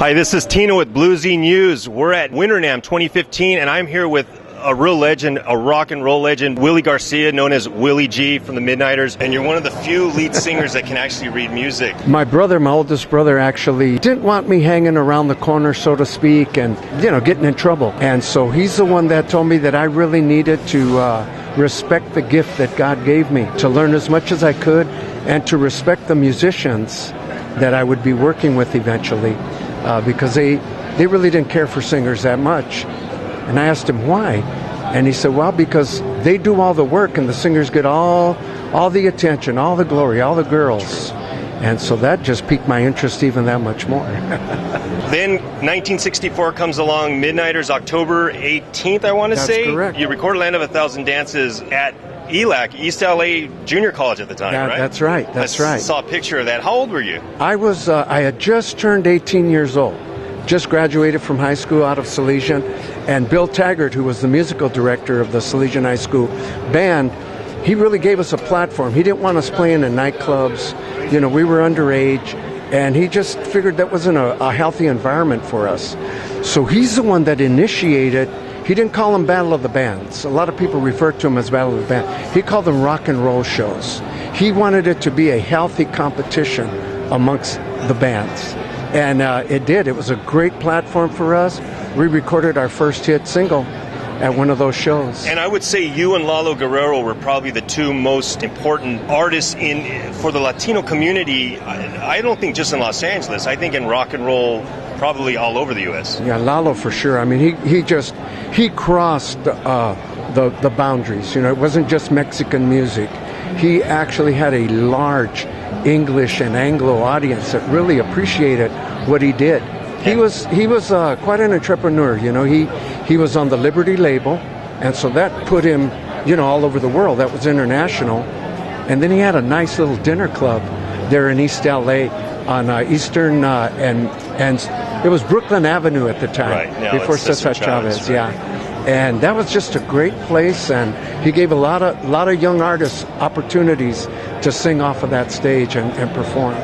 Hi, this is Tino with Bluesy News. We're at Winter NAMM 2015, and I'm here with a real legend, a rock and roll legend, Willie Garcia, known as Willie G from the Midniters, and you're one of the few lead singers that can actually read music. My brother, my oldest brother, actually didn't want me hanging around the corner, so to speak, and, getting in trouble. And so he's the one that told me that I really needed to respect the gift that God gave me, to learn as much as I could, and to respect the musicians that I would be working with eventually, because they really didn't care for singers that much. And I asked him why, and he said, well, because they do all the work and the singers get all the attention, all the glory, all the girls. And so that just piqued my interest even that much more. Then 1964 comes along, Midniters, October 18th, I want to say. That's correct. You recorded Land of a Thousand Dances at ELAC, East LA Junior College at the time, right? That's right, that's right. I saw a picture of that. How old were you? I had just turned 18 years old. Just graduated from high school out of Salesian, and Bill Taggart, who was the musical director of the Salesian High School band, he really gave us a platform. He didn't want us playing in nightclubs. We were underage, and he just figured that wasn't a healthy environment for us. So he's the one that initiated. He didn't call them Battle of the Bands. A lot of people refer to them as Battle of the Band. He called them rock and roll shows. He wanted it to be a healthy competition amongst the bands. And it did. It was a great platform for us. We recorded our first hit single at one of those shows. And I would say you and Lalo Guerrero were probably the two most important artists for the Latino community. I don't think just in Los Angeles. I think in rock and roll, probably all over the U.S. Yeah, Lalo for sure. I mean, he crossed the boundaries. It wasn't just Mexican music. He actually had a large English and Anglo audience that really appreciated what he did. He was quite an entrepreneur. He was on the Liberty label, and so that put him all over the world. That was international. And then he had a nice little dinner club there in East LA on Eastern and it was Brooklyn Avenue at the time, right, before César Chávez. Right. Yeah. And that was just a great place, and he gave a lot of young artists opportunities to sing off of that stage and perform.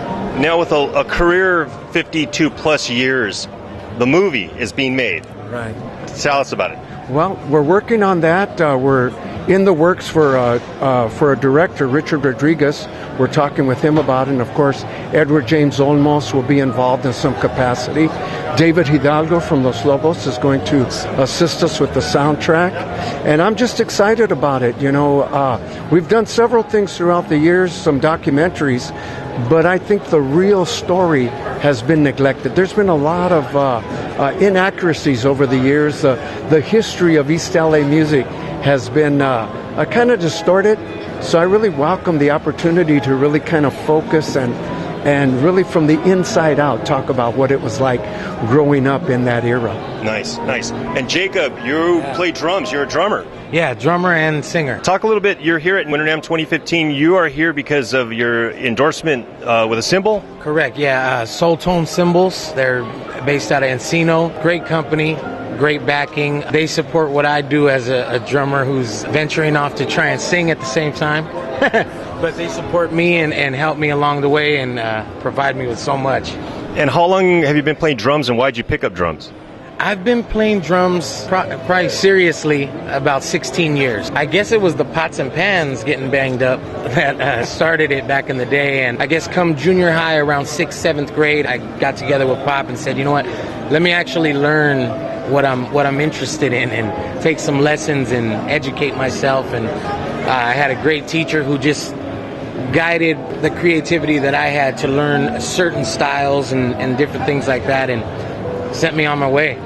Now with a career of 52 plus years, the movie is being made. Right. Tell us about it. Well, we're working on that. We're in the works for a director, Richard Rodriguez. We're talking with him about it. And of course, Edward James Olmos will be involved in some capacity. David Hidalgo from Los Lobos is going to assist us with the soundtrack. And I'm just excited about it. We've done several things throughout the years, some documentaries, but I think the real story has been neglected. There's been a lot of inaccuracies over the years. The history of East LA music has been kind of distorted. So I really welcome the opportunity to really kind of focus and really from the inside out talk about what it was like growing up in that era. Nice. And Jacob, you play drums. You're a drummer. Yeah, drummer and singer. Talk a little bit. You're here at Winter NAMM 2015. You are here because of your endorsement with a cymbal? Correct, yeah. Soul Tone Cymbals. They're based out of Encino. Great company. Great backing. They support what I do as a drummer who's venturing off to try and sing at the same time. But they support me and help me along the way and provide me with so much. And how long have you been playing drums, and why did you pick up drums? I've been playing drums probably seriously about 16 years. I guess it was the pots and pans getting banged up that started it back in the day. And I guess come junior high around 6th, 7th grade, I got together with Pop and said, you know what, let me actually learn what I'm interested in and take some lessons and educate myself. And I had a great teacher who just guided the creativity that I had to learn certain styles and different things like that, and sent me on my way.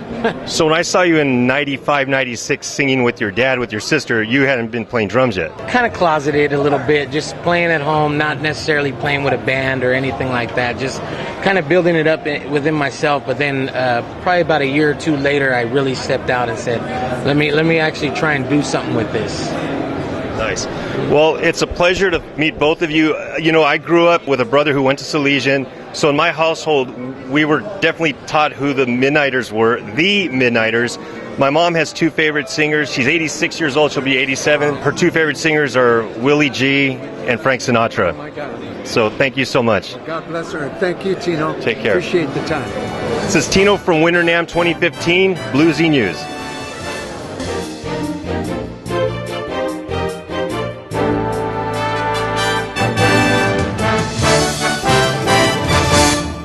So when I saw you in 95, 96 singing with your dad, with your sister, you hadn't been playing drums yet. Kind of closeted a little bit, just playing at home, not necessarily playing with a band or anything like that, just kind of building it up within myself. But then probably about a year or two later, I really stepped out and said, let me actually try and do something with this. Nice. Well, it's a pleasure to meet both of you. I grew up with a brother who went to Salesian, so in my household, we were definitely taught who the Midniters were, the Midniters. My mom has two favorite singers. She's 86 years old. She'll be 87. Her two favorite singers are Willie G and Frank Sinatra. Oh my God. So thank you so much. God bless her. Thank you, Tino. Take care. Appreciate the time. This is Tino from Winter NAMM 2015, Bluesy News.